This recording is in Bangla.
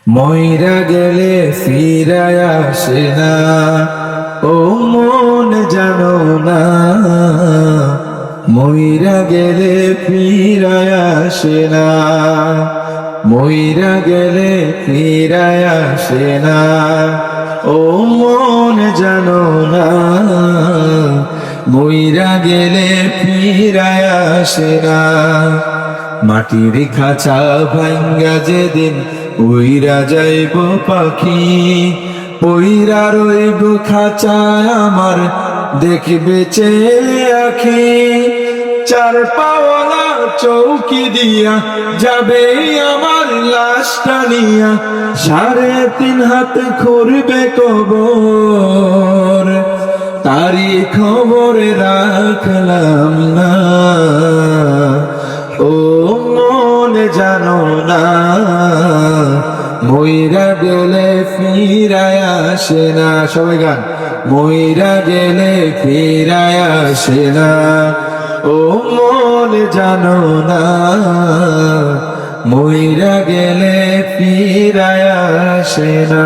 মইরা গেলে ফিরায় আসে না, ও মন জানো না। মইরা গেলে ফিরায় আসে না, মইরা গেলে ফিরায় আসে না, ও মন জানো না। মইরা গেলে ফিরায় আসে না। মাটির খাঁচা ভাঙ্গা যেদিন উইরা যাইব পাখি, পইরা রইব খাঁচায় আমার দেখবে চেয়ে আখি। চার পাওয়ালা চৌকি দিয়া যাবে আমার লাশটা নিয়া, 3.5 হাত খুঁড়বে কবর, তারি খবর রাখলাম না। ও মন জানো না, মইরা গেলে ফিরায় আসে না। সবাই গান। মইরা গেলে ফিরায় আসে না, ও মন জানো না। মইরা গেলে ফিরায় আসে না।